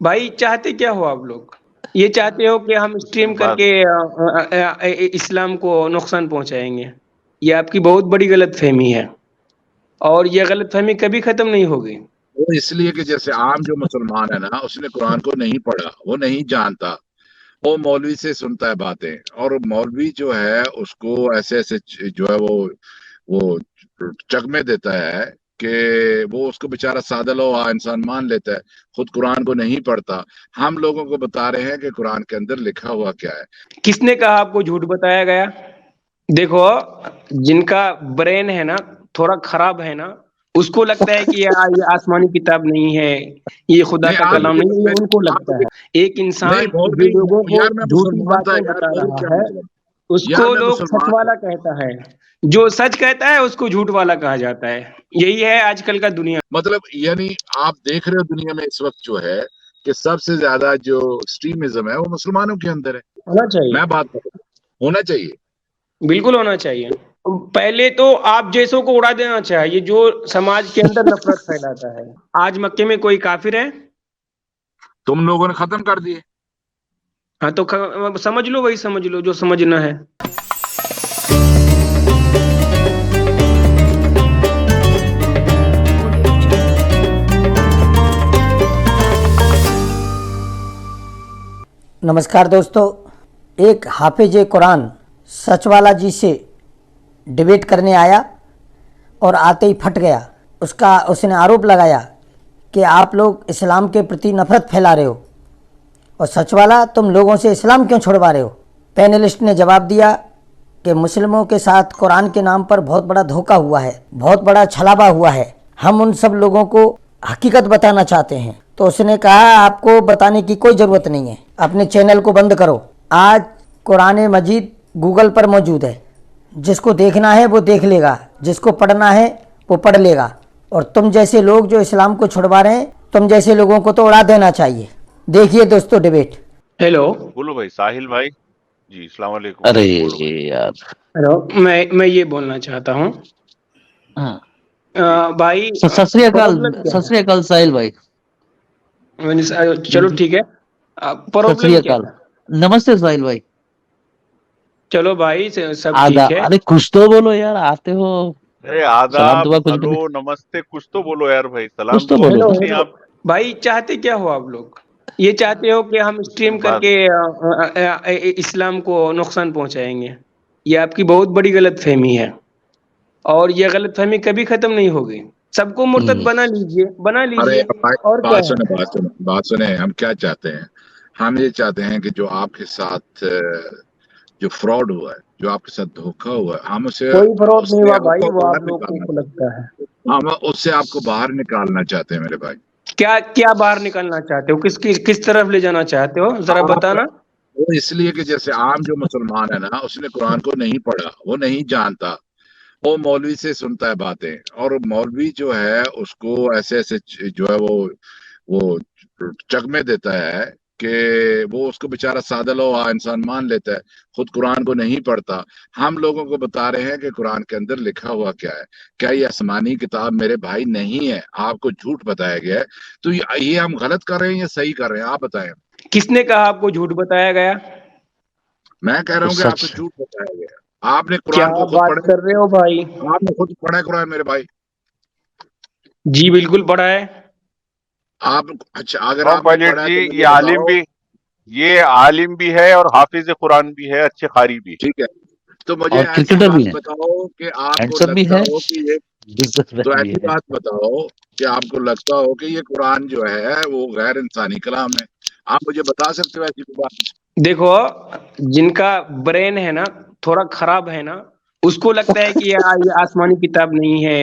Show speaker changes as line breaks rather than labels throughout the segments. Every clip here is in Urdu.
بھائی چاہتے کیا ہو آپ لوگ؟ یہ چاہتے ہو کہ ہم اسٹریم کر
بس
کے اسلام کو نقصان پہنچائیں گے؟ یہ آپ کی بہت بڑی غلط فہمی ہے، اور یہ غلط فہمی کبھی ختم نہیں ہوگی۔
وہ اس لیے کہ جیسے عام جو مسلمان ہے نا، اس نے قرآن کو نہیں پڑھا، وہ نہیں جانتا، وہ مولوی سے سنتا ہے باتیں، اور مولوی جو ہے اس کو ایسے ایسے جو ہے وہ چکمے دیتا ہے کہ وہ اس کو بےچارا سادہ لو انسان مان لیتا ہے، خود قرآن کو نہیں پڑھتا۔ ہم لوگوں کو بتا رہے ہیں کہ قرآن کے اندر لکھا ہوا کیا ہے۔
کس نے کہا آپ کو جھوٹ بتایا گیا؟ دیکھو، جن کا برین ہے نا تھوڑا خراب ہے نا، اس کو لگتا ہے کہ یہ آسمانی کتاب نہیں ہے، یہ خدا
نہیں
کا
آپ
کلام نہیں ہے، یہ ان کو
آپ
لگتا ہے۔ ایک
نہیں
انسان جو
مولوی،
لوگوں کو
یار میں
جھوٹی
مسلمان تھا
باتیں
یار،
بتا
مولوی
رہا
کیا
ہے،
مطلب؟
اس
یار
کو
میں
لوگ سچ
مسلمان تھا۔
والا کہتا ہے۔ جو سچ کہتا ہے اس کو جھوٹ والا کہا جاتا ہے۔ یہی ہے آج کل کا دنیا۔
مطلب یعنی آپ دیکھ رہے ہو دنیا میں اس وقت جو ہے کہ سب سے زیادہ جو ایکسٹریمزم ہے وہ مسلمانوں کے اندر ہے۔
ہونا چاہیے،
میں بات کر رہا ہوں، ہونا چاہیے۔
بالکل ہونا چاہیے۔ پہلے تو آپ جیسوں کو اڑا دینا چاہیے جو سماج کے اندر نفرت پھیلاتا ہے۔ آج مکے میں کوئی کافر ہے؟
تم لوگوں نے ختم کر دیے۔
ہاں تو سمجھ لو، وہی سمجھ لو جو سمجھنا ہے۔
نمسکار دوستو، ایک حافظ قرآن سچ والا جی سے ڈیبیٹ کرنے آیا اور آتے ہی پھٹ گیا۔ اس نے آروپ لگایا کہ آپ لوگ اسلام کے پرتی نفرت پھیلا رہے ہو، اور سچ والا تم لوگوں سے اسلام کیوں چھڑوا رہے ہو؟ پینلسٹ نے جواب دیا کہ مسلموں کے ساتھ قرآن کے نام پر بہت بڑا دھوکہ ہوا ہے، بہت بڑا چھلاوا ہوا ہے، ہم ان سب لوگوں کو حقیقت بتانا چاہتے ہیں۔ تو اس نے کہا آپ کو بتانے کی کوئی ضرورت نہیں ہے، اپنے چینل کو بند کرو۔ آج قرآن مجید گوگل پر موجود ہے، جس کو دیکھنا ہے وہ دیکھ لے گا، جس کو پڑھنا ہے وہ پڑھ لے گا، اور تم جیسے لوگ جو اسلام کو چھڑوا رہے ہیں، تم جیسے لوگوں کو تو اڑا دینا چاہیے۔ دیکھیے دوستو ڈیبیٹ۔
ہیلو
بولو بھائی، ساحل بھائی جی، السلام علیکم۔
ارے
بولو بھائی۔
یار،
ہیلو، میں یہ بولنا چاہتا ہوں
ہاں،
بھائی،
ست سری اکال،
پرابلم کیا
ست سری اکال ساحل بھائی،
ہے؟ چلو ٹھیک ہے،
ست سری
پرابلم کیا
اکال،
ہے؟
نمستے ساحل بھائی۔
چلو بھائی سب
آدھا،
ٹھیک ہے۔
ارے کچھ تو بولو یار، آتے ہو
ارے
سلام
آداب،
دعا کچھ بھی
ہلو،
نہیں،
نمستے، کچھ تو بولو یار بھائی، سلام
کچھ تو
دعا
بولو۔
ہیلو
کچھ نہیں
ہیلو
آپ۔
بھائی چاہتے کیا ہو آپ لوگ؟ یہ چاہتے ہو کہ ہم اسٹریم کر
بس
کے اسلام کو نقصان پہنچائیں گے؟ یہ آپ کی بہت بڑی غلط فہمی ہے، اور یہ غلط فہمی کبھی ختم نہیں ہوگی۔ سب کو مرتد بنا لیجئے، بنا
ارے
لیجئے، اور کیا
بات
ہے؟
سنیں، بات سنیں، ہم کیا چاہتے ہیں؟ ہم یہ چاہتے ہیں کہ جو آپ کے ساتھ جو فراڈ ہوا ہے، جو آپ کے ساتھ دھوکا ہوا ہے، ہم
کوئی فراڈ
اس
نہیں
سے
ہوا
آپ
بھائی،
کو
وہ
باہر
آپ لوگ
نکالنا
کو
چاہتے
لگتا ہے۔
ہیں، ہم اس سے آپ کو باہر نکالنا چاہتے ہیں میرے بھائی۔
کیا کیا باہر نکالنا چاہتے ہو؟ کس طرف لے جانا چاہتے ہو؟ ذرا
آپ
بتانا۔
وہ اس لیے کہ جیسے عام جو مسلمان ہے نا، اس نے قرآن کو نہیں پڑھا، وہ نہیں جانتا، وہ مولوی سے سنتا ہے باتیں، اور مولوی جو ہے اس کو ایسے ایسے جو ہے وہ چکمے دیتا ہے کہ وہ اس کو بےچارا سادہ لو انسان مان لیتا ہے، خود قرآن کو نہیں پڑھتا۔ ہم لوگوں کو بتا رہے ہیں کہ قرآن کے اندر لکھا ہوا کیا ہے۔ کیا یہ آسمانی کتاب میرے بھائی نہیں ہے؟ آپ کو جھوٹ بتایا گیا ہے، تو یہ ہم غلط کر رہے ہیں یا صحیح کر رہے ہیں؟ آپ بتائیں۔
کس نے کہا آپ کو جھوٹ بتایا گیا؟
میں کہہ رہا
تو
ہوں کہ آپ
سچ،
کو جھوٹ بتایا گیا ہے۔ آپ نے
کیا
قرآن کو خود
بات
پڑھا،
کر رہے ہو بھائی؟
آپ نے خود پڑھا ہے قرآن میرے بھائی؟
جی بالکل پڑھا ہے۔
آپ اچھا، اگر
نو
آپ نے
پائلٹ
پڑھا ہے
جی،
تو
یہ
مجھے
عالم
بتاؤ۔
بھی، یہ عالم بھی ہے اور حافظ قرآن بھی ہے، اچھے قاری بھی۔
ٹھیک ہے، تو مجھے
اور
ایسی
کرکٹر بھی
بات
ہے،
بتاؤ کہ آپ کو
ہینڈسم بھی
لگتا
ہے،
ہو کہ یہ،
بزنس
تو
مین بھی
ایسی
ہے۔
بات بتاؤ کہ آپ کو لگتا ہو کہ یہ قرآن جو ہے وہ غیر انسانی کلام ہے۔ آپ مجھے بتا سکتے ہو ایسی کوئی بات؟
دیکھو، جن کا برین ہے نا تھوڑا خراب ہے نا، اس کو لگتا ہے کہ یہ آسمانی کتاب نہیں ہے،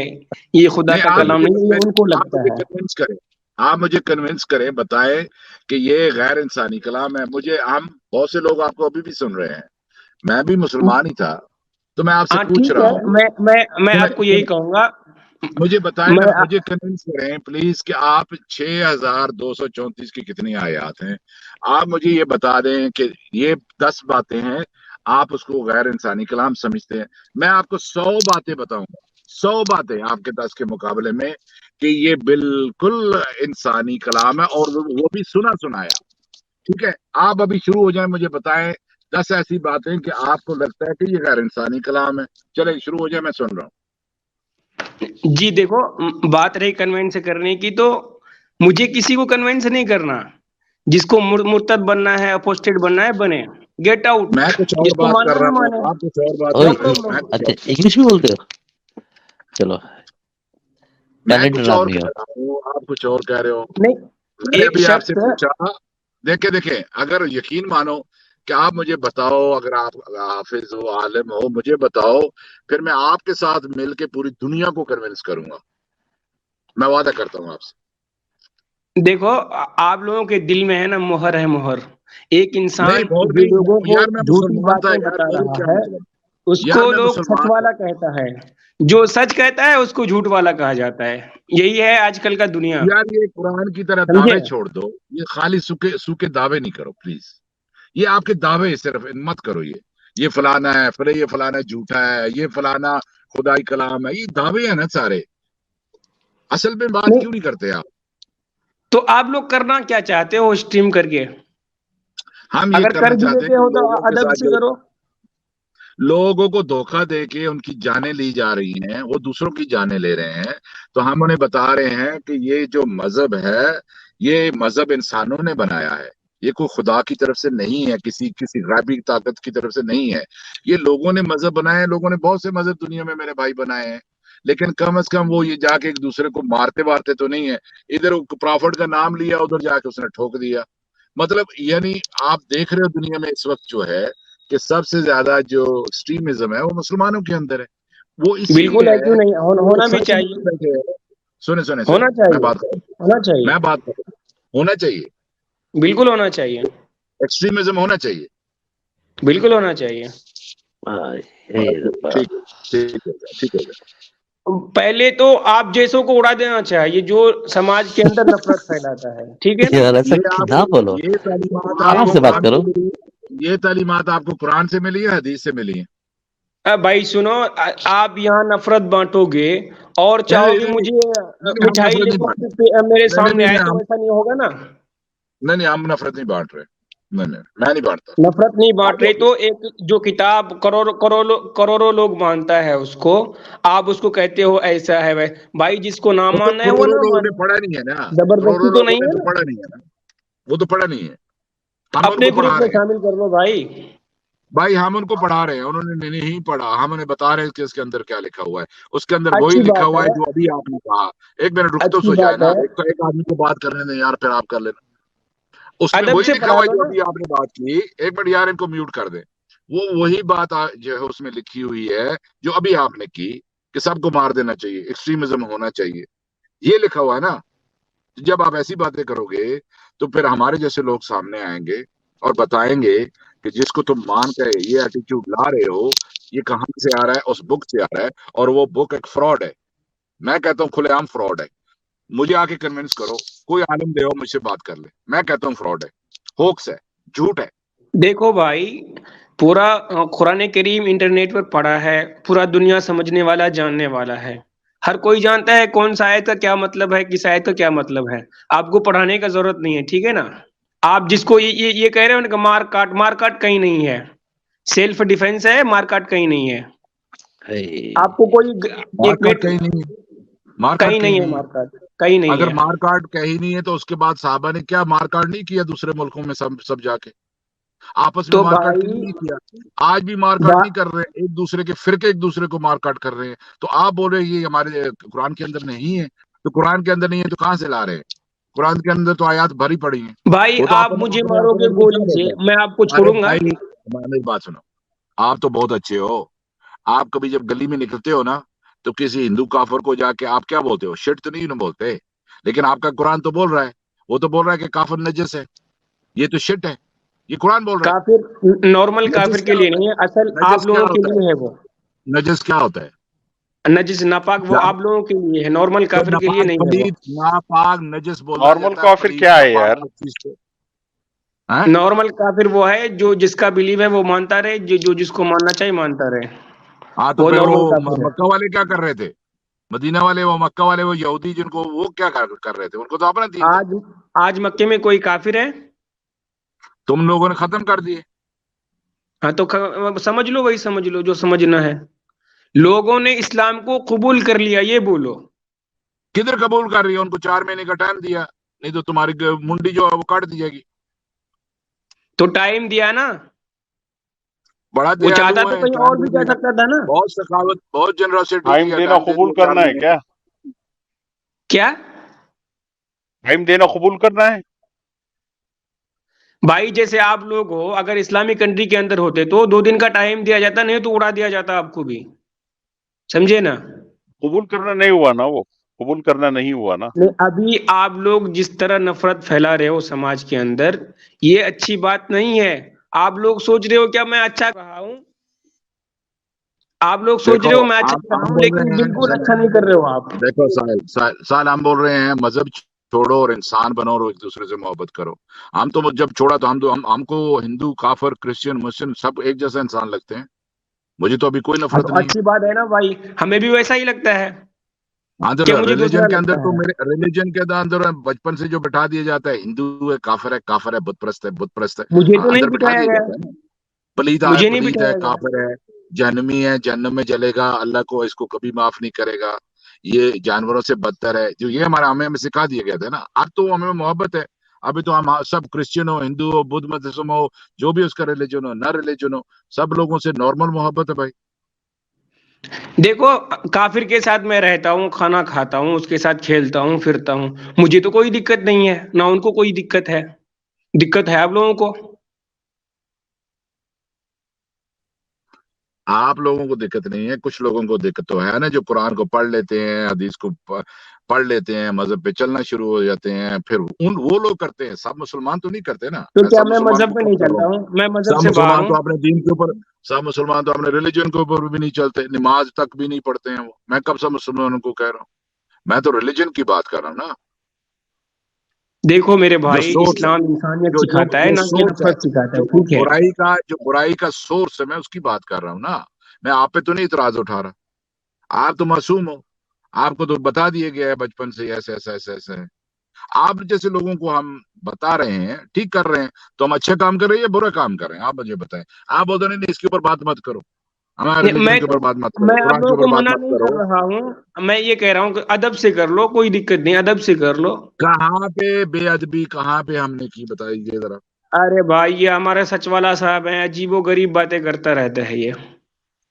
یہ خدا
نہیں،
کا کلام نہیں ہے، یہ ان کو لگتا ہے۔
کنونس کریں، آپ مجھے کنونس کریں، بتائیں کہ یہ غیر انسانی کلام ہے۔ ہم بہت سے لوگ آپ کو ابھی بھی سن رہے ہیں، میں بھی مسلمان ہی تھا، تو میں آپ سے
ہاں
پوچھ
ٹھیک
رہا
ہے،
ہوں۔
میں آپ کو یہی کہوں گا،
مجھے بتائیں نا،
میں
مجھے کنونس کریں پلیز کہ آپ 6234 کی کتنی آیات ہیں؟ آپ مجھے یہ بتا دیں کہ یہ 10 باتیں ہیں، آپ اس کو غیر انسانی کلام سمجھتے ہیں، میں آپ کو 100 باتیں بتاؤں گا، 100 باتیں آپ کے 10 کے مقابلے میں کہ یہ بالکل انسانی کلام ہے اور وہ بھی سنا سنایا. ٹھیک ہے, آپ ابھی شروع ہو جائیں, مجھے بتائیں 10 ایسی باتیں کہ آپ کو لگتا ہے کہ یہ غیر انسانی کلام ہے. چلے شروع ہو جائے, میں سن رہا ہوں.
جی دیکھو, بات رہی کنوینس کرنے کی, تو مجھے کسی کو کنوینس نہیں کرنا. جس کو مرتد بننا ہے, اپوسٹیڈ بننا ہے, بنے. Get out.
میں کچھ اور
جس کو
بات
ماننا
کر رہا
ہے
ہوں,
مانے.
آپ کچھ اور بات
اوئے،
کر رہے ہیں.
اچھا انگلش میں بولتے ہو؟ چلو
میں
ٹیلنٹڈ
کچھ اور
آدمی
کہہ
ہو.
رہا ہوں, آپ کچھ اور کہہ رہے ہو.
نہیں,
میں نے
ایک
ابھی آپ سے
شخص,
پوچھا, دیکھیں اگر یقین مانو کہ آپ مجھے بتاؤ, اگر آپ حافظ ہو, عالم ہو, مجھے بتاؤ, پھر میں آپ کے ساتھ مل کے پوری دنیا کو کنونس کروں گا. میں وعدہ کرتا ہوں آپ سے.
دیکھو آپ لوگوں کے دل میں ہے نا مہر ہے, مہر. ایک
نہیں
انسان
مور
جو
نہیں
لوگوں کو
یار, میں
جھوٹی
مسلمان تھا
باتیں
یار,
بتا
مور
رہا
کیا
ہے,
مطلب.
اس
یار
کو
میں
لوگ سچ
مسلمان
والا
تھا.
کہتا ہے. جو سچ کہتا ہے اس کو جھوٹ والا کہا جاتا ہے. یہی ہے آج کل کا دنیا,
یار یہ قرآن کی طرح
سمجھے؟
دعوے چھوڑ دو, یہ خالی سوکھے دعوے نہیں کرو پلیز. یہ آپ کے دعوے صرف مت کرو. یہ فلانا ہے, یہ فلانا جھوٹا ہے, یہ فلانا خدائی کلام ہے, یہ دعوے ہیں نا سارے. اصل میں بات
نہیں
کیوں نہیں کرتے آپ؟
تو آپ لوگ کرنا کیا چاہتے ہو اسٹریم کر کے؟
ہم یہ
اگر
کرنا
کر بھی
چاہتے ہیں
لیتے
کہ
ہو تو
لوگوں کے
ادب
ساتھ
سے
جو
کرو.
لوگوں کو دھوکہ دے کے ان کی جانیں لی جا رہی ہیں, وہ دوسروں کی جانیں لے رہے ہیں, تو ہم انہیں بتا رہے ہیں کہ یہ جو مذہب ہے, یہ مذہب انسانوں نے بنایا ہے. یہ کوئی خدا کی طرف سے نہیں ہے, کسی غیبی طاقت کی طرف سے نہیں ہے. یہ لوگوں نے مذہب بنائے ہیں. لوگوں نے بہت سے مذہب دنیا میں میرے بھائی بنائے ہیں, لیکن کم از کم وہ یہ جا کے ایک دوسرے کو مارتے تو نہیں ہے. ادھر پرافٹ کا نام لیا, ادھر جا کے اس نے ٹھوک دیا. مطلب یعنی آپ دیکھ رہے ہو دنیا میں اس وقت جو ہے کہ سب سے زیادہ جو ایکسٹریمزم ہے وہ مسلمانوں کے اندر ہے. وہ اسی
بالکل
لیے
ہے,
ہے
کیوں نہیں,
کہ وہ
ہونا بھی
سچ
چاہیے.
نہیں بیٹھے ہیں. سنے
ہونا
میں
چاہیے,
بات کروں,
ہونا چاہیے,
میں بات کروں. ہونا چاہیے,
بالکل ہونا چاہیے,
ایکسٹریمزم ہونا چاہیے.
بالکل ہونا چاہیے.
ٹھیک ٹھیک ہے.
پہلے تو آپ جیسوں کو اڑا دینا چاہیے جو سماج کے اندر نفرت پھیلاتا ہے, ٹھیک ہے نا؟
یار ایسا
یہ آپ
نہ
کو
بولو,
یہ تعلیمات آپ
آرام
کو
سے بات
قرآن
کرو.
سے ملی, یہ تعلیمات آپ کو قرآن سے ملی ہے, حدیث سے ملی ہے؟
بھائی سنو, آپ یہاں نفرت بانٹو گے اور چاہو گے مجھے
نہیں ہم
مٹھائی
نفرت
لے
نہیں بانٹ
کر میرے
رہے.
سامنے آئے تو ایسا نہیں ہوگا نا.
نہیں ہم نفرت نہیں بانٹ رہے. نہیں میں نہیں بانٹتا.
نفرت نہیں بانٹ رہے تو ایک جو کتاب کروڑوں لوگ مانتا ہے اس کو, آپ اس کو کہتے ہو ایسا ہے. بھائی جس کو نہ
وہ تو
ماننا ہے وہ
کروڑوں
نہ
لوگوں نے
مانے,
پڑھا نہیں ہے نا, کروڑوں
زبردستی تو
لوگوں
نہیں
نے
ہے
تو
نا.
پڑھا نہیں ہے نا, وہ تو پڑھا نہیں ہے. ہم ان
اپنے
کو پڑھا
گروپ میں
رہے ہیں
شامل کر لو بھائی.
بھائی, ہم ان کو پڑھا رہے ہیں, انہوں نے نہیں پڑھا. ہم انہیں بتا رہے ہیں کہ اس کے اندر کیا لکھا ہوا ہے. اس کے اندر وہی
اچھی
لکھا
بات
ہوا ہے
ہے,
جو ابھی آپ نے کہا. ایک منٹ رک تو
اچھی
سو جائے
بات
نا,
ہے,
ایک آدمی کو بات کرنے دیں یار, پھر آپ کر لینا. اس میں
ادب
وہی
سے
لکھا
پڑھا
ہوا ہے
لو
جو
نا.
ابھی آپ نے بات کی. ایک منٹ یار, ان کو میوٹ کر دیں. وہی بات جو ہے اس میں لکھی ہوئی ہے جو ابھی آپ نے کی کہ سب کو مار دینا چاہیے, ایکسٹریمزم ہونا چاہیے, یہ لکھا ہوا ہے نا. جب آپ ایسی باتیں کرو گے تو پھر ہمارے جیسے لوگ سامنے آئیں گے اور بتائیں گے کہ جس کو تم مان کر یہ ایٹیٹیوڈ لا رہے ہو, یہ کہاں سے آ رہا ہے, اس بک سے آ رہا ہے, اور وہ بک ایک فراڈ ہے. میں کہتا ہوں کھلے عام فراڈ ہے. مجھے آ کے کنونس کرو, کوئی عالم دے ہو مجھ سے بات کر لے, میں کہتا ہوں فراڈ ہے, ہوکس ہے, جھوٹ ہے.
دیکھو بھائی, پورا قرآن کریم انٹرنیٹ پر پڑا ہے, پورا دنیا سمجھنے والا, جاننے والا ہے. ہر کوئی جانتا ہے کون سا آیت کا کیا مطلب ہے, کس آیت کا کیا مطلب ہے. آپ کو پڑھانے کا ضرورت نہیں ہے, ٹھیک ہے نا. آپ جس کو یہ کہہ رہے ہو نا مار کاٹ کہیں نہیں ہے, سیلف ڈیفenس ہے, مار کاٹ کہیں نہیں ہے. آپ کو کوئی
مار
ایک
کاٹ
منٹ,
کہیں نہیں ہے, مار کاٹ
کہیں نہیں ہے, مار کاٹ کہیں نہیں
اگر
ہے.
مار کاٹ کہیں نہیں ہے تو اس کے بعد صحابہ نے کیا مار کاٹ نہیں کیا دوسرے ملکوں میں سب جا کے آپس میں
تو
مار کاٹ کیوں
بھائی
نہیں کیا؟ آج بھی مار کاٹ نہیں کر رہے, ایک دوسرے کے فرقے ایک دوسرے کو مار کاٹ کر رہے ہیں. تو آپ بول رہے ہیں یہ ہمارے قرآن کے اندر نہیں ہے, تو قرآن کے اندر نہیں ہے تو کہاں سے لا رہے ہیں؟ قرآن کے اندر تو آیات بھری پڑی ہیں.
بھائی
وہ تو
آپ مجھے مارو گے
اپنے کیا
گولی سے,
بولتے ہیں,
میں آپ کو
ارے
چھوڑوں گا.
بھائی میری بات سنو, آپ تو بہت اچھے ہو. آپ کبھی جب گلی میں نکلتے ہو نا تو کسی ہندو کافر کو جا کے آپ کیا بولتے ہو؟ شٹ تو نہیں نا بولتے, لیکن آپ کا قرآن تو بول رہا ہے, وہ تو بول رہا ہے کہ کافر نجس ہے, یہ تو شٹ ہے, یہ قرآن بول رہا ہے.
کافر نارمل کافر
نجس
کے
کیا
لیے
ہوتا
نہیں ہے, اصل
ہے؟
آپ
نجس کیا
لوگوں کے
ہوتا
لیے ہے. وہ
نجس کیا ہوتا ہے؟
نجس ناپاک وہ آپ لوگوں کے لیے ہے, نارمل
تو
کافر کے لیے
ناپاک
نہیں ہے. وہ
پلید ناپاک نجس بولا
نارمل
جاتا ہے,
کافر
پلید
کیا ہے
ناپاک
یار؟
ہر چیز کو. ہاں؟
نارمل کافر وہ ہے جو جس کا بلیو ہے وہ مانتا رہے, جو جس کو ماننا چاہیے مانتا رہے.
ہاں تو
وہ
پھر وہ
نارمل کافر ہے.
مکہ والے کیا کر رہے تھے؟ مدینہ والے وہ مکہ والے وہ یہودی جن کو وہ کیا کر رہے تھے؟ ان کو تو اپنا دین تھا،
آج مکے میں کوئی کافر ہے؟
تم لوگوں نے ختم کر دیے۔
ہاں تو سمجھ لو، وہی سمجھ لو جو سمجھنا ہے۔ لوگوں نے اسلام کو قبول کر لیا، یہ بولو۔
کدھر قبول کر رہی ہے؟ ان کو 4 مہینے کا ٹائم دیا، نہیں تو تمہاری منڈی جو ہے وہ کاٹ دی جائے گی۔
تو ٹائم دیا نا،
بڑا
وہ چاہتا
دیالو
تو
ہے،
کہیں
ٹائم
اور
دے
بھی جا
دے گا،
سکتا تھا نا۔
بہت سخاوت، بہت جنراسٹی
ٹائم
کی ہے،
دینا
ٹائم دے
قبول
دیا 4
کرنا ہے
مہینے
کیا؟
کیا
ٹائم دینا قبول کرنا ہے؟
بھائی جیسے آپ لوگ ہو، اگر اسلامی کنٹری کے اندر ہوتے تو 2 دن کا ٹائم دیا جاتا، نہیں تو اڑا دیا جاتا آپ کو بھی، سمجھے نا؟
قبول کرنا نہیں ہوا نا، وہ قبول کرنا نہیں ہوا نا۔
نہیں، ابھی آپ لوگ جس طرح نفرت پھیلا رہے ہو سماج کے اندر، یہ اچھی بات نہیں ہے۔ آپ لوگ سوچ رہے ہو کیا میں اچھا کر رہا ہوں؟ آپ لوگ سوچ
دیکھو
رہے ہو میں اچھا کر رہا
ہم
ہوں،
بول
لیکن
رہے ہیں،
بالکل اچھا نہیں کر رہے ہو آپ۔
دیکھو سال ہم بول رہے ہیں مذہب چھوڑو اور انسان بنو اور ایک دوسرے سے محبت کرو۔ ہم تو جب چھوڑا تو ہم کو ہندو، کافر، کرسچن، مسلم سب ایک جیسا انسان لگتے ہیں، مجھے تو ابھی کوئی
ہاں
نفرت
تو
نہیں ہے۔
اچھی بات ہے نا بھائی، ہمیں بھی ویسا ہی لگتا ہے
ہاں تو
کہ مجھے
ریلیجن
دوسرا
کے اندر
لگتا
تو
ہے۔
میرے ریلیجن کے اندر بچپن سے جو بٹھا دیا جاتا ہے ہندو ہے، کافر ہے، کافر ہے، بت پرست ہے، بت پرست ہے،
مجھے تو نہیں
اندر بٹھا
بٹھایا
دیا
گیا،
جاتا ہے نا۔
مجھے نہیں
پلیت ہے،
بٹھایا گیا۔
کافر ہے، جہنمی ہے، جہنم میں جلے گا، اللہ کو اس کو کبھی معاف نہیں کرے گا، یہ جانوروں سے بدتر ہے، جو یہ ہمیں سکھا دیا گیا تھا نا۔ اب تو ہمیں محبت ہے، ابھی تو ہم سب کرسچن ہو، ہندو ہو، بدھ مت ہو، جو بھی اس کا ریلیجن ہو، نہ ریلیجن ہو، سب لوگوں سے نارمل محبت ہے بھائی۔
دیکھو، کافر کے ساتھ میں رہتا ہوں، کھانا کھاتا ہوں، اس کے ساتھ کھیلتا ہوں، پھرتا ہوں، مجھے تو کوئی دقت نہیں ہے، نہ ان کو کوئی دقت ہے۔ دقت ہے آپ لوگوں کو۔
آپ لوگوں کو دقت نہیں ہے، کچھ لوگوں کو دقت تو ہے نا، جو قرآن کو پڑھ لیتے ہیں، حدیث کو پڑھ لیتے ہیں، مذہب پہ چلنا شروع ہو جاتے ہیں، پھر وہ لوگ کرتے ہیں، سب مسلمان تو نہیں کرتے نا۔
تو
میں
کیا
سب
میں
مسلمان
مذہب
کو
پہ
کم
نہیں
کر رہا
چلتا
ہوں،
ہوں؟ میں مذہب
سب
سے باہر
مسلمان
ہوں؟
تو اپنے دین کے اوپر، سب مسلمان تو اپنے ریلیجن کے اوپر بھی نہیں چلتے، نماز تک بھی نہیں پڑھتے ہیں وہ۔ میں کب سب مسلمانوں کو کہہ رہا ہوں؟ میں تو ریلیجن کی بات کر رہا ہوں نا،
دیکھو میرے
جو
بھائی،
سورس ہے،
اسلام انسانیت سکھاتا ہے،
جو
نہ کہ
سورس ہے،
نفرت سکھاتا ہے، ٹھیک ہے؟
جو برائی کا سورس ہے، میں اس کی بات کر رہا ہوں نا۔ میں آپ پہ تو نہیں اعتراض اٹھا رہا، آپ تو معصوم ہو، آپ کو تو بتا دیا گیا ہے بچپن سے ایسا ایسا ایسا ایسا ہے۔ آپ جیسے لوگوں کو ہم بتا رہے ہیں، ٹھیک کر رہے ہیں، تو ہم اچھے کام کر رہے ہیں یا برا کام کر رہے ہیں؟ آپ مجھے بتائیں۔ آپ بولتے نہیں نہیں اس کے اوپر بات مت کرو، ہمارے ریلیجن
میں
کے
تو
اوپر بات مت کرو،
میں آپ
قرآن کے
لوگوں
اوپر
کو
بات
منع
مت
نہیں
کرو۔
کر رہا ہوں، میں یہ کہہ رہا ہوں کہ ادب سے کر لو، کوئی دقت نہیں، ادب سے کر لو۔
کہاں پہ بے ادبی، کہاں پہ ہم نے کی، بتائیے ذرا۔
ارے بھائی، یہ ہمارے سچ والا صاحب ہیں، عجیب و غریب باتیں کرتا رہتا ہے یہ۔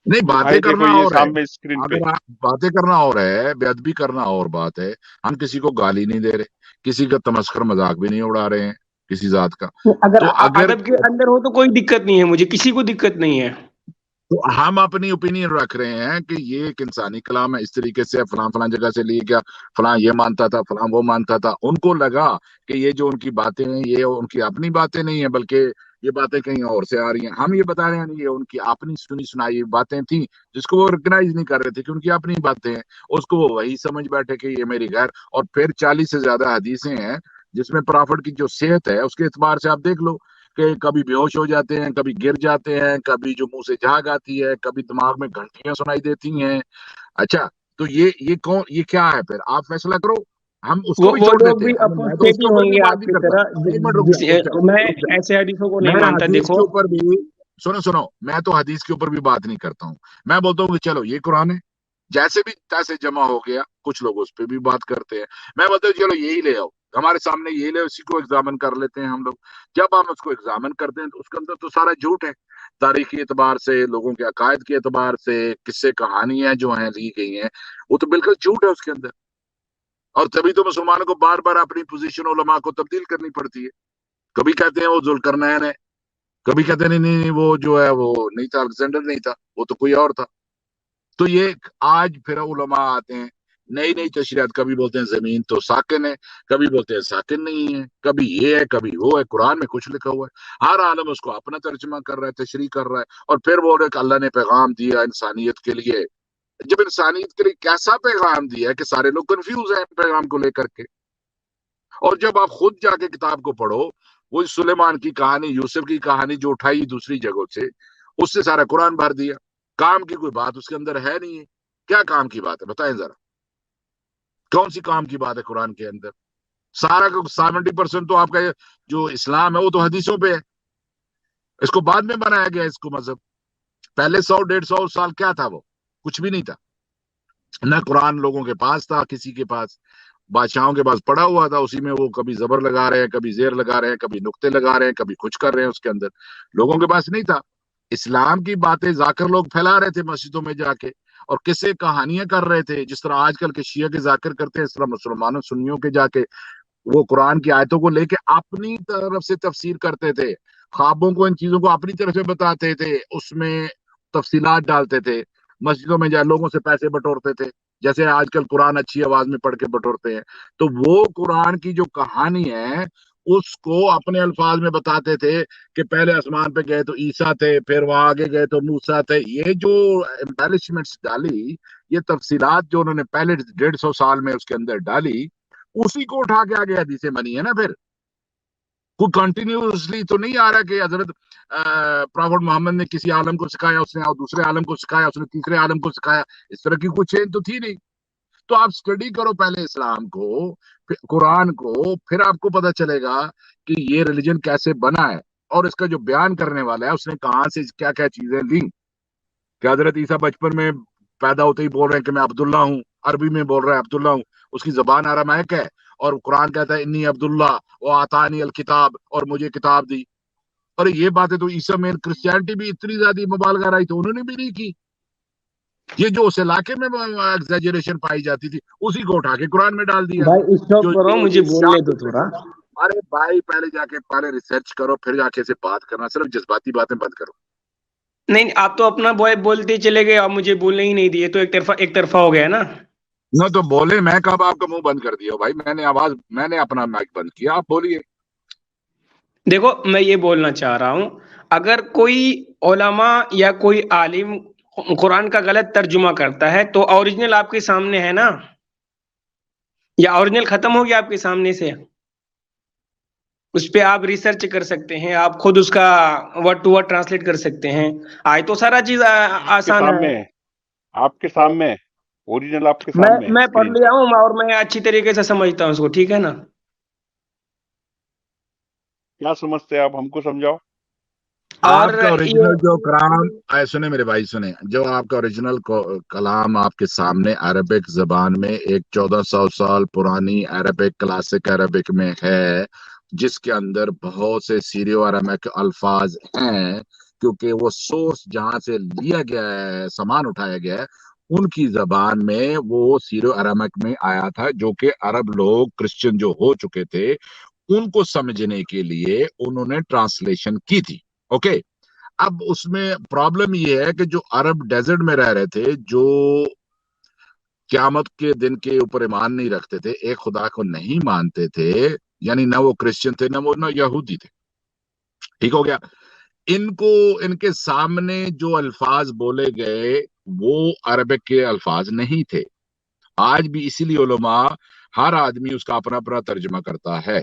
نہیں، باتیں
بھائی دیکھو
کرنا
یہ
اور ہے،
سامنے اسکرین پہ،
اگر آپ باتیں کرنا اور ہے، بے ادبی کرنا اور بات ہے۔ ہم کسی کو گالی نہیں دے رہے، کسی کا تمسخر مذاق بھی نہیں اڑا رہے ہیں کسی ذات کا۔
اگر
تو اگر
ادب کے اندر ہو تو کوئی دقت نہیں ہے، مجھے کسی کو دقت نہیں ہے۔
تو ہم اپنی اوپینین رکھ رہے ہیں کہ یہ ایک انسانی کلام ہے، اس طریقے سے فلاں فلاں جگہ سے لیے گیا، فلاں یہ مانتا تھا، فلاں وہ مانتا تھا، ان کو لگا کہ یہ جو ان کی باتیں ہیں یہ ان کی اپنی باتیں نہیں ہیں، بلکہ یہ باتیں کہیں اور سے آ رہی ہیں۔ ہم یہ بتا رہے ہیں یہ ان کی اپنی سنی سنائی باتیں تھیں، جس کو وہ ریکگنائز نہیں کر رہے تھے کہ ان کی اپنی باتیں ہیں، اس کو وہ وہی سمجھ بیٹھے کہ یہ میری غیر۔ اور پھر 40 سے زیادہ حدیثیں ہیں جس میں پرافٹ کی جو صحت ہے اس کے اعتبار سے آپ دیکھ لو کہ کبھی بے ہوش ہو جاتے ہیں، کبھی گر جاتے ہیں، کبھی جو منہ سے جھاگ آتی ہے، کبھی دماغ میں گھنٹیاں سنائی دیتی ہیں۔ اچھا، تو یہ کون، یہ کیا ہے؟ پھر آپ فیصلہ کرو، ہم اس کو بھی
وہ
چھوڑ
لوگ
دیتے
بھی
ہیں، میں تو اس کے
اپوسٹیٹی
اوپر
ہوں
بھی
گے
بات
آپ
نہیں
کی
کرتا۔
طرح،
ایک منٹ رک جا،
میں
رک جا۔
ایسے حدیثوں کو نہیں
میں
مانتا۔
حدیث
دیکھو،
کے اوپر بھی، سنو، میں تو حدیث کے اوپر بھی بات نہیں کرتا ہوں۔ میں بولتا ہوں کہ چلو یہ قرآن ہے، جیسے بھی تیسے جمع ہو گیا، کچھ لوگ اس پہ بھی بات کرتے ہیں، میں بولتا ہوں چلو یہی لے آؤ ہمارے سامنے، یہی لے، اسی کو ایگزامن کر لیتے ہیں ہم لوگ۔ جب ہم اس کو ایگزامن کرتے ہیں تو اس کے اندر تو سارا جھوٹ ہے، تاریخی اعتبار سے، لوگوں کے عقائد کے اعتبار سے، قصے کہانیاں جو ہیں لی گئی ہیں، وہ تو بالکل جھوٹ ہے اس کے اندر۔ اور تبھی تو مسلمانوں کو بار بار اپنی پوزیشن علماء کو تبدیل کرنی پڑتی ہے۔ کبھی کہتے ہیں وہ ذوالقرنین ہے، کبھی کہتے ہیں نہیں وہ جو ہے وہ نہیں تھا، الگزینڈر نہیں تھا، وہ تو کوئی اور تھا۔ تو یہ آج پھر علماء آتے ہیں نئی نئی تشریحات، کبھی بولتے ہیں زمین تو ساکن ہے، کبھی بولتے ہیں ساکن نہیں ہے، کبھی یہ ہے، کبھی وہ ہے، قرآن میں کچھ لکھا ہوا ہے، ہر عالم اس کو اپنا ترجمہ کر رہا ہے، تشریح کر رہا ہے، اور پھر بول رہے کہ اللہ نے پیغام دیا انسانیت کے لیے۔ جب انسانیت کے لیے کیسا پیغام دیا ہے کہ سارے لوگ کنفیوز ہیں پیغام کو لے کر کے؟ اور جب آپ خود جا کے کتاب کو پڑھو، وہ سلیمان کی کہانی، یوسف کی کہانی جو اٹھائی دوسری جگہوں سے، اس سے سارا قرآن بھر دیا، کام کی کوئی بات اس کے اندر ہے نہیں ہے۔ کیا کام کی بات ہے بتائیں ذرا؟ کون سی کام کی بات ہے قرآن کے اندر؟ سارا 70% تو آپ کا جو اسلام ہے وہ تو حدیثوں پہ ہے. اس کو بعد میں بنایا گیا اس کو مذہب. پہلے 100-150 سال کیا تھا؟ وہ کچھ بھی نہیں تھا. نہ قرآن لوگوں کے پاس تھا، کسی کے پاس. بادشاہوں کے پاس پڑا ہوا تھا، اسی میں وہ کبھی زبر لگا رہے ہیں، کبھی زیر لگا رہے ہیں، کبھی نقطے لگا رہے ہیں، کبھی کچھ کر رہے ہیں اس کے اندر. لوگوں کے پاس نہیں تھا. اسلام کی باتیں ذاکر لوگ پھیلا رہے تھے مسجدوں میں جا کے، اور قصے کہانیاں کر رہے تھے. جس طرح آج کل کے شیعہ کے ذاکر کرتے ہیں، اس طرح مسلمانوں سنیوں کے جا کے وہ قرآن کی آیتوں کو لے کے اپنی طرف سے تفسیر کرتے تھے. خوابوں کو، ان چیزوں کو اپنی طرف سے بتاتے تھے، اس میں تفصیلات ڈالتے تھے. مسجدوں میں جا لوگوں سے پیسے بٹورتے تھے، جیسے آج کل قرآن اچھی آواز میں پڑھ کے بٹورتے ہیں. تو وہ قرآن کی جو کہانی ہے اس کو اپنے الفاظ میں بتاتے تھے کہ پہلے آسمان پہ گئے تو عیسیٰ تھے، پھر وہاں آگے گئے تو موسیٰ تھے. یہ جو ایمبیلشمنٹس ڈالی، یہ تفصیلات جو انہوں نے پہلے 150 سال میں اس کے اندر ڈالی، اسی کو اٹھا کے آگے حدیثیں بنی ہے نا. پھر کوئی کنٹینیوسلی تو نہیں آ رہا کہ حضرت پرافٹ محمد نے کسی عالم کو سکھایا، اس نے اور دوسرے عالم کو سکھایا، اس نے تیسرے عالم کو سکھایا. اس طرح کی کوئی چین تو تھی نہیں. تو آپ سٹڈی کرو پہلے اسلام کو، پھر قرآن کو، پھر آپ کو پتا چلے گا کہ یہ ریلیجن کیسے بنا ہے، اور اس کا جو بیان کرنے والا ہے اس نے کہاں سے کیا کیا چیزیں لیں. کہ حضرت عیسیٰ بچپن میں پیدا ہوتے ہی بول رہے ہیں کہ میں عبداللہ ہوں، عربی میں بول رہا ہے عبداللہ ہوں، اس کی زبان ارامائک ہے، اور قرآن کہتا ہے انی عبداللہ و آتانی الکتاب، اور مجھے کتاب دی. اور یہ باتیں تو عیسیٰ میں کرسچینٹی بھی اتنی زیادہ مبالغہ رہی تو انہوں نے بھی نہیں کی. یہ جو اس علاقے میں ایگزیجریشن پائی جاتی تھی اسی کو اٹھا کے قرآن میں ڈال دیا.
بھائی اسٹاپ
جو
کرو،
جو
مجھے بولنے دو تھوڑا.
ارے بھائی پہلے جا کے پہلے ریسرچ کرو، پھر جا کے سے بات کرنا. صرف جذباتی باتیں بند کرو.
نہیں، آپ تو اپنا بوائے بولتے چلے گئے، آپ مجھے بولنے ہی نہیں دیے، تو ایک طرفہ ہو گیا نا.
نہ تو بولے، میں کب آپ کا منہ بند کر دیا بھائی؟ میں نے اپنا مائک بند کیا، آپ بولیے.
دیکھو، میں یہ بولنا چاہ رہا ہوں، اگر کوئی علماء یا کوئی عالم قرآن کا غلط ترجمہ کرتا ہے تو اوریجنل آپ کے سامنے ہے نا، یا اوریجنل ختم ہو گیا آپ کے سامنے سے؟ اس پہ آپ ریسرچ کر سکتے ہیں، آپ خود اس کا ورڈ ٹو ورڈ ٹرانسلیٹ کر سکتے ہیں. آج تو سارا چیز
آپ کے
آسان
سامنے
ہے.
ہے، آپ کے سامنے اوریجنل آپ کے
میں
سامنے ہے
میں پڑھ
اسکرین پہ.
لیا ہوں، اور میں اچھی طریقے سے سمجھتا ہوں اس کو، ٹھیک ہے نا.
کیا سمجھتے ہیں آپ؟ ہم کو سمجھاؤ.
اور
آپ کا اوریجنل
یہ
جو کلام سنے میرے بھائی، سنے، جو آپ کا اوریجنل کلام آپ کے سامنے عربک زبان میں ایک 1400 سال پرانی عربک کلاسک عربک میں ہے، جس کے اندر بہت سے سیریو عربک الفاظ ہیں، کیونکہ وہ سورس جہاں سے لیا گیا ہے، سامان اٹھایا گیا ہے، ان کی زبان میں وہ سیریو عربک میں آیا تھا، جو کہ عرب لوگ کرسچن جو ہو چکے تھے ان کو سمجھنے کے لیے انہوں نے ٹرانسلیشن کی تھی. اوکے. اب اس میں پرابلم یہ ہے کہ جو عرب ڈیزرٹ میں رہ رہے تھے، جو قیامت کے دن کے اوپر ایمان نہیں رکھتے تھے، ایک خدا کو نہیں مانتے تھے، یعنی نہ وہ کرسچن تھے، نہ یہودی تھے. ٹھیک ہو گیا. ان کے سامنے جو الفاظ بولے گئے وہ عربک کے الفاظ نہیں تھے. آج بھی اسی لیے علماء، ہر آدمی اس کا اپنا اپنا ترجمہ کرتا ہے.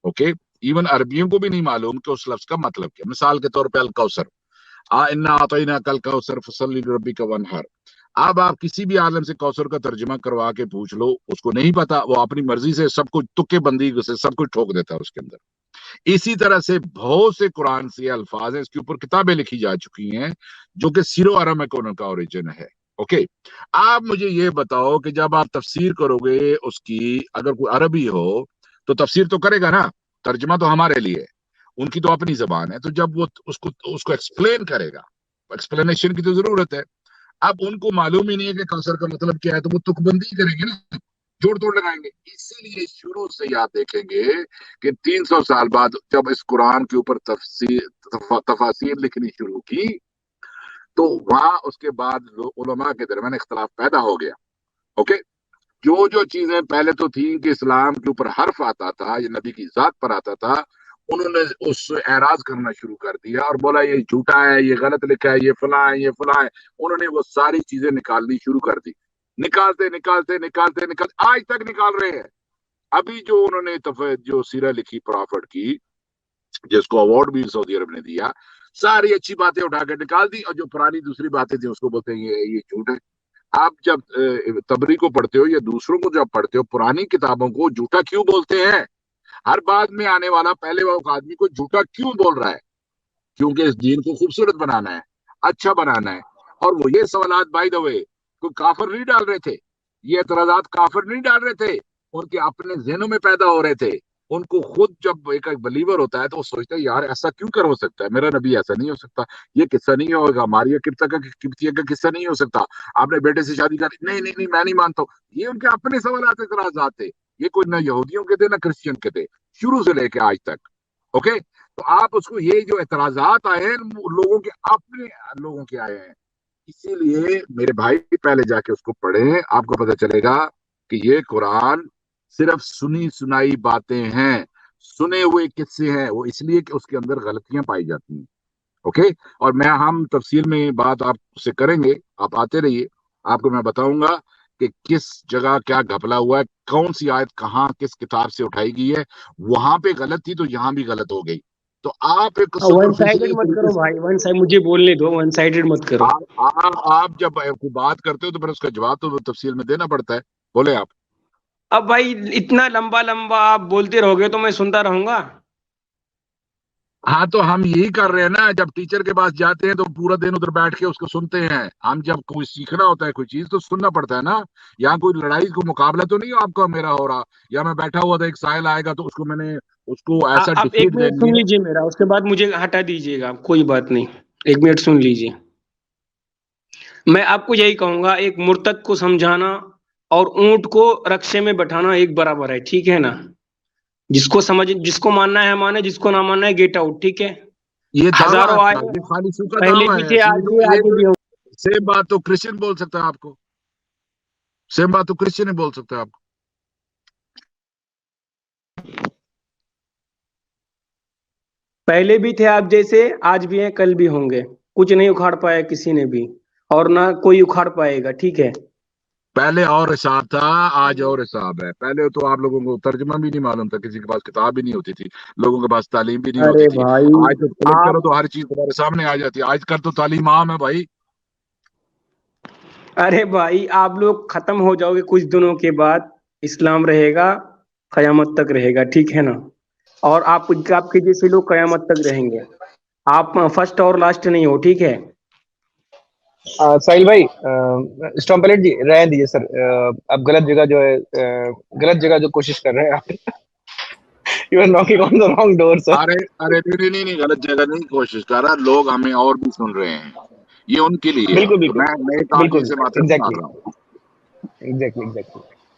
اوکے. ایون عربیوں کو بھی نہیں معلوم کہ اس لفظ کا مطلب کیا. مثال کے طور پہ الکوثر، انا اعطینا کل کوثر فصلی لربک وانحر. اب آپ کسی بھی عالم سے کوثر کا ترجمہ کروا کے پوچھ لو، اس کو نہیں پتا، وہ اپنی مرضی سے سب کچھ تکے بندی سے سب کچھ ٹھوک دیتا ہے اس کے اندر. اسی طرح سے بہت سے قرآن سے الفاظ ہیں، اس کے اوپر کتابیں لکھی جا چکی ہیں جو کہ سیرو عربک کا اوریجن ہے. اوکے. آپ مجھے یہ بتاؤ کہ جب آپ تفسیر کرو گے اس کی، اگر کوئی عربی ہو تو تفسیر تو کرے گا نا، ترجمہ تو ہمارے لیے، ان کی تو اپنی زبان ہے. تو جب وہ اس کو ایکسپلین کرے گا، ایکسپلینیشن کی تو ضرورت ہے. اب ان کو معلوم ہی نہیں ہے کہ کوثر کا مطلب کیا ہے، تو وہ تک بندی کریں گے نا، جوڑ توڑ لگائیں گے. اسی لیے شروع سے ہی آپ دیکھیں گے کہ 300 سال بعد جب اس قرآن کے اوپر تفاسیر لکھنی شروع کی، تو وہاں اس کے بعد علماء کے درمیان اختلاف پیدا ہو گیا. اوکے. جو چیزیں پہلے تو تھیں کہ اسلام کے اوپر حرف آتا تھا، یہ نبی کی ذات پر آتا تھا، انہوں نے اس اعراض کرنا شروع کر دیا اور بولا یہ جھوٹا ہے، یہ غلط لکھا ہے، یہ فلاں ہے، یہ فلاں ہے. انہوں نے وہ ساری چیزیں نکالنی شروع کر دی. نکالتے آج تک نکال رہے ہیں. ابھی جو انہوں نے جو سیرہ لکھی پرافٹ کی، جس کو اوارڈ بھی سعودی عرب نے دیا، ساری اچھی باتیں اٹھا کے نکال دی، اور جو پرانی دوسری باتیں تھیں اس کو بولتے ہیں یہ جھوٹ ہے. آپ جب تبری کو پڑھتے ہو یا دوسروں کو جب پڑھتے ہو پرانی کتابوں کو جھوٹا کیوں بولتے ہیں؟ ہر بعد میں آنے والا پہلے وہ آدمی کو جھوٹا کیوں بول رہا ہے؟ کیونکہ اس دین کو خوبصورت بنانا ہے، اچھا بنانا ہے. اور وہ یہ سوالات بائی دا وے کوئی کافر نہیں ڈال رہے تھے، یہ اعتراضات کافر نہیں ڈال رہے تھے، ان کے اپنے ذہنوں میں پیدا ہو رہے تھے. ان کو خود جب ایک بلیور ہوتا ہے تو وہ سوچتا ہے یار ایسا کیوں کر ہو سکتا ہے، میرا نبی ایسا نہیں ہو سکتا، یہ قصہ نہیں ہوگا، ماریا قبطیہ کا قصہ نہیں ہو سکتا، آپ نے بیٹے سے شادی کر، نہیں نہیں نہیں میں نہیں مانتا ہوں. یہ ان کے اپنے سوالات اعتراضات تھے، یہ کوئی نہ یہودیوں کے تھے نہ کرسچن کے تھے، شروع سے لے کے آج تک. اوکے، تو آپ اس کو یہ جو اعتراضات آئے ہیں لوگوں کے اپنے لوگوں کے آئے ہیں. اسی لیے میرے بھائی پہلے جا کے اس کو پڑھیں، آپ کو پتہ چلے گا کہ یہ قرآن صرف سنی سنائی باتیں ہیں، سنے ہوئے قصے ہیں، وہ اس لیے کہ اس کے اندر غلطیاں پائی جاتی ہیں. اوکے، اور ہم تفصیل میں بات آپ سے کریں گے، آپ آتے رہیے، آپ کو میں بتاؤں گا کہ کس جگہ کیا گھپلا ہوا ہے، کون سی آیت کہاں کس کتاب سے اٹھائی گئی ہے، وہاں پہ غلط تھی تو یہاں بھی غلط ہو گئی. تو آپ ایک
ون سائڈڈ
سپرفیشلی
مت
طریقے
کرو
سے
بھائی، ون سائڈ مجھے بولنے دو، ون سائڈڈ مت کرو.
آپ جب کوئی بات کرتے ہو تو پھر اس کا جواب تو تفصیل میں دینا پڑتا ہے. بولے آپ.
اب بھائی اتنا لمبا لمبا آپ بولتے رہو گے تو میں سنتا رہوں گا.
ہاں تو ہم یہی کر رہے ہیں نا، جب ٹیچر کے پاس جاتے ہیں تو پورا دن ادھر بیٹھ کے اس کو سنتے ہیں. ہم جب کوئی سیکھنا ہوتا ہے کوئی چیز تو سننا پڑتا ہے نا. یہاں کوئی لڑائی کو مقابلہ تو نہیں آپ کا میرا ہو رہا، یا میں بیٹھا ہوا تھا ایک سائل آئے گا تو اس کو میں نے اس کو ایسا
آپ ایک
ڈیفیٹ
منٹ
دینی
سن
ہے.
لیجئے میرا، اس کے بعد مجھے ہٹا دیجئے گا، کوئی بات نہیں، ایک منٹ سن لیجئے. میں آپ کو یہی کہوں گا، ایک مرتد کو سمجھانا اور اونٹ کو رکشے میں بٹھانا ایک برابر ہے، ٹھیک ہے نا؟ جس کو ماننا ہے مانے، جس کو نہ ماننا ہے گیٹ آؤٹ، ٹھیک ہے؟
یہ دعویٰ
ہزاروں
آپ کا،
آئے،
یہ خالی سو کا
پہلے
دعویٰ
بھی
ہے.
تھے، آج بھی آگے بھی ہوں.
سیم بات تو کرسچن بول سکتا ہے آپ کو، سیم بات تو کرسچن ہی بول سکتا ہے آپ کو.
پہلے بھی تھے آپ جیسے، آج بھی ہیں، کل بھی ہوں گے. کچھ نہیں اکھاڑ پایا کسی نے بھی، اور نہ کوئی اکھاڑ پائے گا، ٹھیک ہے؟
پہلے اور حساب تھا، آج اور حساب ہے. پہلے تو آپ لوگوں کو ترجمہ بھی نہیں معلوم تھا، کسی کے پاس کتاب بھی نہیں ہوتی تھی، لوگوں کے پاس تعلیم بھی نہیں ہوتی
ارے
تھی.
بھائی
آج تو کلک
آپ
کرو تو ہر چیز تمہارے سامنے آ جاتی ہے. آج کل تو تعلیم عام ہے بھائی.
ارے بھائی آپ لوگ ختم ہو جاؤ گے کچھ دنوں کے بعد، اسلام رہے گا، قیامت تک رہے گا، ٹھیک ہے نا؟ اور آپ کے جیسے لوگ قیامت تک رہیں گے. آپ فرسٹ اور لاسٹ نہیں ہو، ٹھیک ہے؟
ساحل بھائی، اسٹام پلیٹ جی رہنے دیجیے سر. آپ غلط جگہ جو ہے، غلط جگہ جو کوشش کر رہے ہیں آپ. You are knocking on the wrong door sir.
ارے ارے نہیں غلط جگہ نہیں کوشش کر رہا، لوگ ہمیں اور بھی سن رہے ہیں، یہ ان کے لیے ہے.
بالکل
تو
بالکل
میں ایک آدمی
بالکل
سے باتیں مار
ایگزیکٹلی
رہا ہوں.
Exactly exactly.